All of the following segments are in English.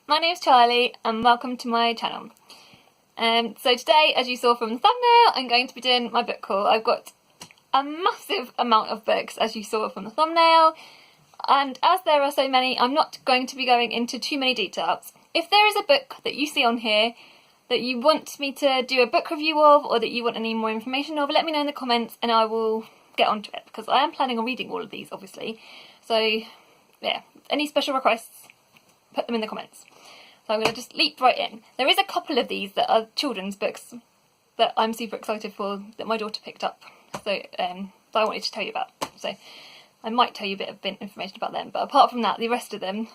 my name's Charlie and welcome to my channel. So today, as you saw from the thumbnail, I'm going to be doing my book haul. I've got a massive amount of books, as you saw from the thumbnail, and as there are so many, I'm not going to be going into too many details. If there is a book that you see on here that you want me to do a book review of, or that you want any more information of, let me know in the comments and I will get onto it, because I am planning on reading all of these, obviously. So yeah, any special requests, put them in the comments. So I'm going to just leap right in. There is a couple of these that are children's books that I'm super excited for, that my daughter picked up, so that I wanted to tell you about. So I might tell you a bit of information about them, but apart from that, the rest of them,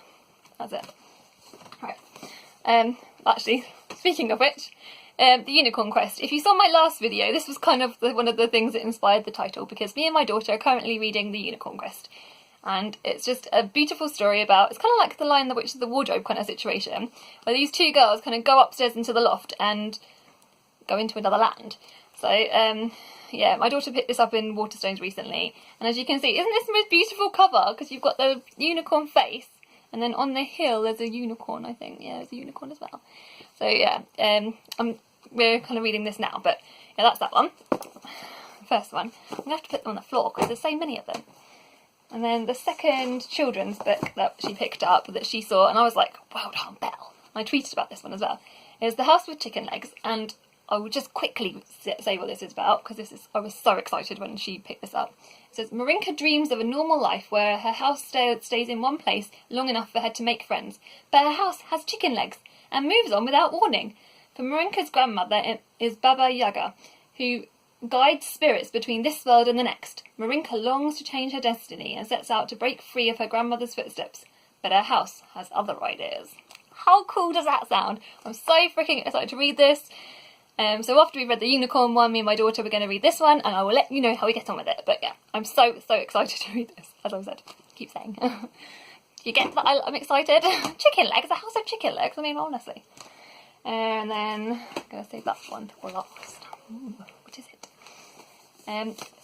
that's it. Right. Actually, speaking of which, the Unicorn Quest. If you saw my last video, this was kind of one of the things that inspired the title, because me and my daughter are currently reading the Unicorn Quest. And it's just a beautiful story about, it's kind of like the Lion, the Witch, and the Wardrobe kind of situation, where these two girls kind of go upstairs into the loft and go into another land. So, yeah, my daughter picked this up in Waterstones recently, and as you can see, isn't this the most beautiful cover? Because you've got the unicorn face, and then on the hill there's a unicorn, I think. Yeah, there's a unicorn as well. So yeah, we're kind of reading this now, but yeah, that's that one. First one. I'm going to have to put them on the floor because there's so many of them. And then the second children's book that she picked up, that she saw, and I was like, well done, Belle. I tweeted about this one as well, is The House with Chicken Legs, and I will just quickly say what this is about, because I was so excited when she picked this up. It says, Marinka dreams of a normal life where her house stays in one place long enough for her to make friends, but her house has chicken legs and moves on without warning. For Marinka's grandmother is Baba Yaga, who guides spirits between this world and the next. Marinka longs to change her destiny and sets out to break free of her grandmother's footsteps, but her house has other ideas. How cool does that sound? I'm so freaking excited to read this. So after we've read the Unicorn one, me and my daughter were going to read this one, and I will let you know how we get on with it. But yeah, I'm so excited to read this, as I said. Keep saying. You get that I'm excited? Chicken legs, a house of chicken legs, I mean, honestly. And then, I'm going to save that one for last. Ooh, what is it?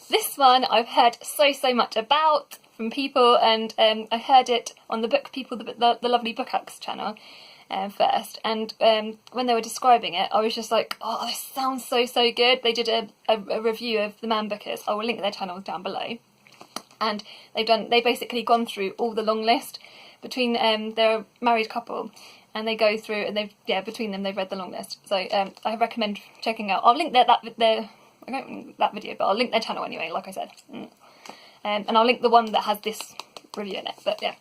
This one I've heard so much about from people, and I heard it on the Book People, the lovely Book Hacks channel first, and when they were describing it, I was just like, oh, this sounds so good. They did a review of the Man Bachus. I will link their channels down below, and they basically gone through all the long list between they're a married couple, and they go through, and between them they've read the long list. So I recommend checking out. I'll link that video, but I'll link their channel anyway, like I said. And I'll link the one that has this review in it, but yeah.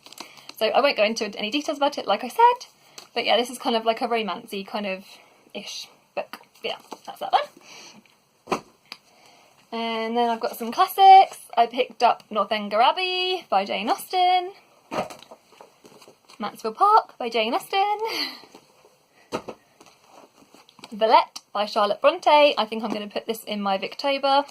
So I won't go into any details about it, like I said, but yeah, this is kind of like a romancy kind of ish book. Yeah, that's that one. And then I've got some classics. I picked up Northanger Abbey by Jane Austen, Mansfield Park by Jane Austen, Villette by Charlotte Bronte. I think I'm going to put this in my Victober.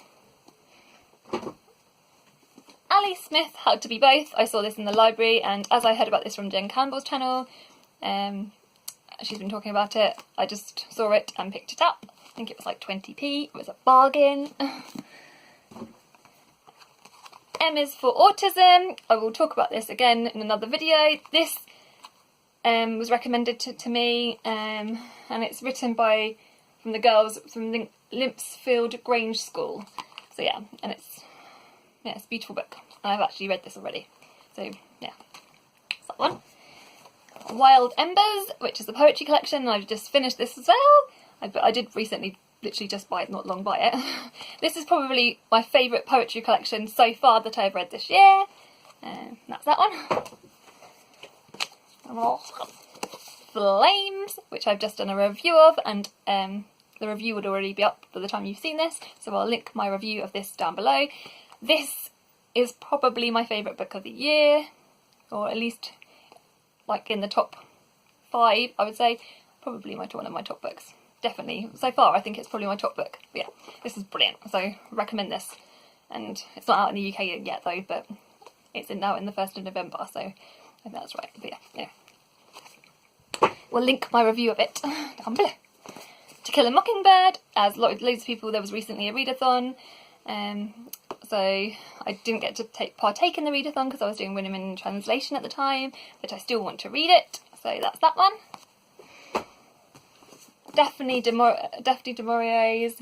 Ali Smith, How to Be Both. I saw this in the library, and as I heard about this from Jen Campbell's channel, she's been talking about it, I just saw it and picked it up. I think it was like 20p, it was a bargain. M is for Autism. I will talk about this again in another video. This was recommended to me, and it's written from the girls from the Limpsfield Grange School. So yeah, and it's a beautiful book. I've actually read this already. So yeah, that's that one. Wild Embers, which is a poetry collection, and I've just finished this as well. I did recently literally just buy it, not long buy it. This is probably my favourite poetry collection so far that I've read this year. That's that one. Flames, which I've just done a review of, and the review would already be up by the time you've seen this, so I'll link my review of this down below. This is probably my favourite book of the year, or at least like in the top 5, I would say. Probably one of my top books. Definitely. So far, I think it's probably my top book. But yeah, this is brilliant, so I recommend this. And it's not out in the UK yet though, but it's out in the 1st of November, so I think that's right. But yeah. We'll link my review of it down below. To Kill a Mockingbird, as loads of people, there was recently a readathon, so I didn't get to partake in the readathon because I was doing Women in Translation at the time, but I still want to read it, so that's that one. Daphne du Maurier's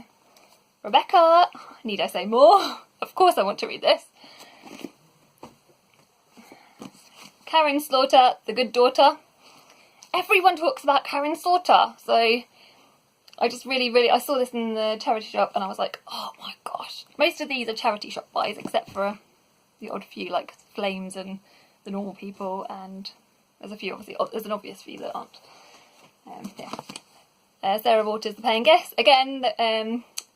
Rebecca. Need I say more? Of course I want to read this. Karin Slaughter, The Good Daughter. Everyone talks about Karin Slaughter, so I just really, I saw this in the charity shop and I was like, oh my gosh. Most of these are charity shop buys, except for the odd few like Flames and The Normal People, and there's a few, obviously, there's an obvious few that aren't. Yeah. Sarah Waters, The Paying Guest. Again,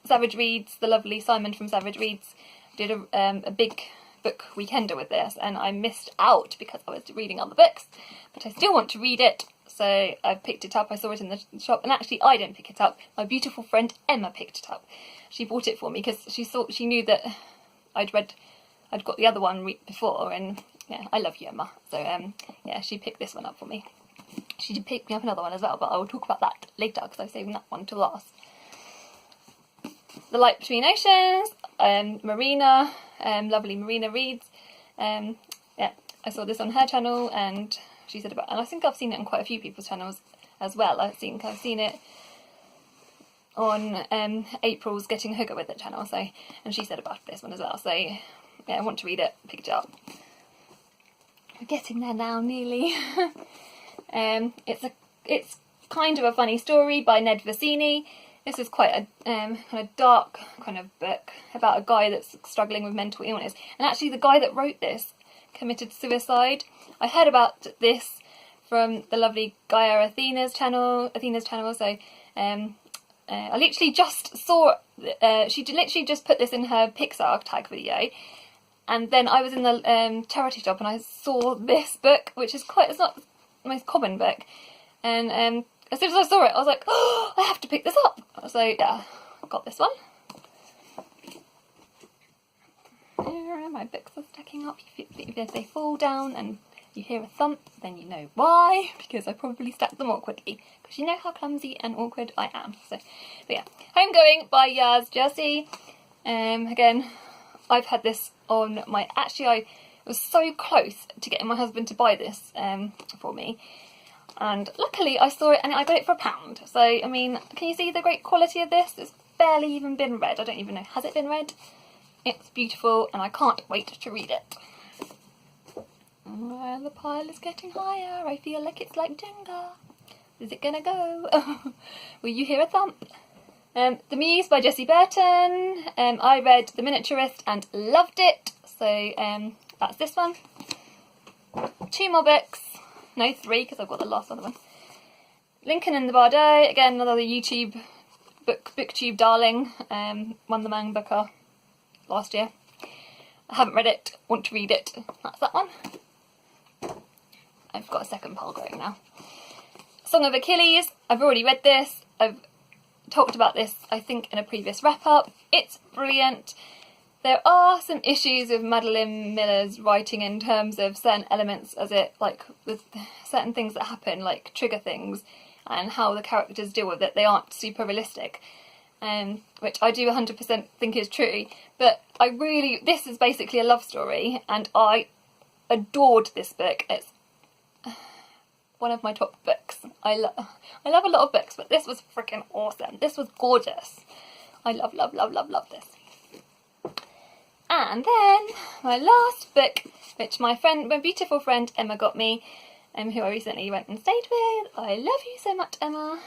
Savidge Reads, the lovely Simon from Savidge Reads, did a big book weekender with this, and I missed out because I was reading other books, but I still want to read it, so I picked it up. I saw it in the shop, and actually I didn't pick it up. My beautiful friend Emma picked it up. She bought it for me because she knew that I'd got the other one before, and yeah, I love you, Emma. So yeah, she picked this one up for me. She did pick me up another one as well, but I will talk about that later because I'm saving that one to last. The Light Between Oceans, Marina, lovely Marina Reads. Yeah, I saw this on her channel, and she said about, and I think I've seen it on quite a few people's channels as well. I think I've seen it on April's Getting Hooker With It channel, so, and she said about this one as well. So yeah, I want to read it, picked it up. We're getting there now, nearly. It's kind of a funny story by Ned Vicini. This is quite a kind of dark kind of book about a guy that's struggling with mental illness. And actually the guy that wrote this committed suicide. I heard about this from the lovely Gaia Athena's channel. So I literally just saw, she literally just put this in her Pixar tag video. And then I was in the charity shop and I saw this book, which is it's not the most common book. And as soon as I saw it, I was like, oh, I have to pick this up. So yeah, I got this one. My books are stacking up. If they fall down and you hear a thump, then you know why, because I probably stacked them awkwardly, because you know how clumsy and awkward I am. So, but yeah, Homegoing by Yardie. Again, I've had this on my, actually I was so close to getting my husband to buy this for me, and luckily I saw it and I got it for £1. So I mean, can you see the great quality of this? It's barely even been read. I don't even know, has it been read? It's beautiful and I can't wait to read it. The pile is getting higher. I feel like it's like Jenga. Is it gonna go? Will you hear a thump? The Muse by Jessie Burton. I read The Miniaturist and loved it. So that's this one. 2 more books. No, 3, because I've got the last other one. Lincoln in the Bardo. Again, another YouTube booktube darling. Won the Man Booker last year. I haven't read it. Want to read it. That's that one. I've got a second pile going now. Song of Achilles. I've already read this. I've talked about this, I think, in a previous wrap-up. It's brilliant. There are some issues with Madeline Miller's writing in terms of certain elements, as it, like, with certain things that happen, like trigger things, and how the characters deal with it. They aren't super realistic, which I do 100% think is true. But this is basically a love story, and I adored this book. It's one of my top books. I love a lot of books, but this was freaking awesome. This was gorgeous. I love this. And then my last book, which my beautiful friend Emma got me, who I recently went and stayed with. I love you so much, Emma.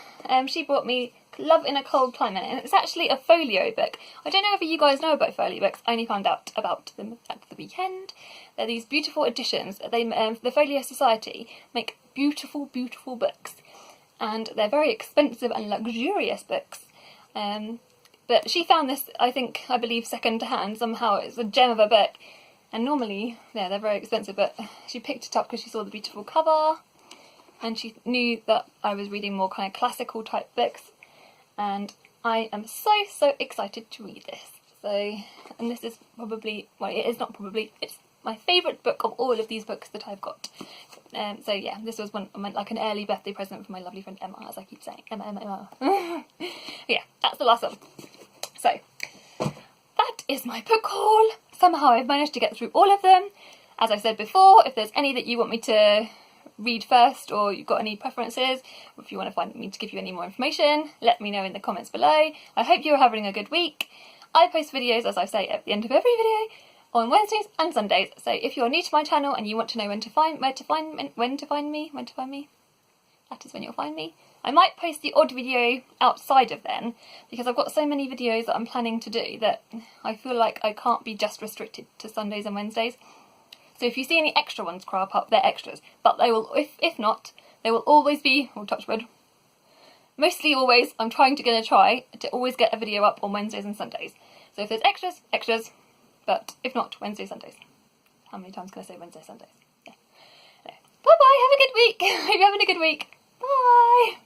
She brought me Love in a Cold Climate, and it's actually a folio book. I don't know if you guys know about folio books. I only found out about them at the weekend. They're these beautiful editions. The Folio Society make beautiful, beautiful books, and they're very expensive and luxurious books. But she found this, I believe, second hand somehow. It's a gem of a book. And normally, yeah, they're very expensive, but she picked it up because she saw the beautiful cover, and she knew that I was reading more kind of classical type books, and I am so excited to read this. So, and this is probably, well, it is not probably, it's my favourite book of all of these books that I've got. So yeah, this was like an early birthday present from my lovely friend Emma, as I keep saying. Emma. Yeah, that's the last one. So, that is my book haul. Somehow I've managed to get through all of them. As I said before, if there's any that you want me to read first, or you've got any preferences, or if you want to find me to give you any more information, let me know in the comments below. I hope you're having a good week. I post videos, as I say, at the end of every video on Wednesdays and Sundays. So if you're new to my channel and you want to know when to find me, that is when you'll find me. I might post the odd video outside of then, because I've got so many videos that I'm planning to do that I feel like I can't be just restricted to Sundays and Wednesdays. So if you see any extra ones crop up, they're extras. But they will, if not, they will always be, oh touch wood, mostly always, I'm try to always get a video up on Wednesdays and Sundays. So if there's extras, extras, but if not, Wednesdays, Sundays. How many times can I say Wednesdays, Sundays? Yeah. Anyway, bye bye, have a good week. Hope you're having a good week. Bye.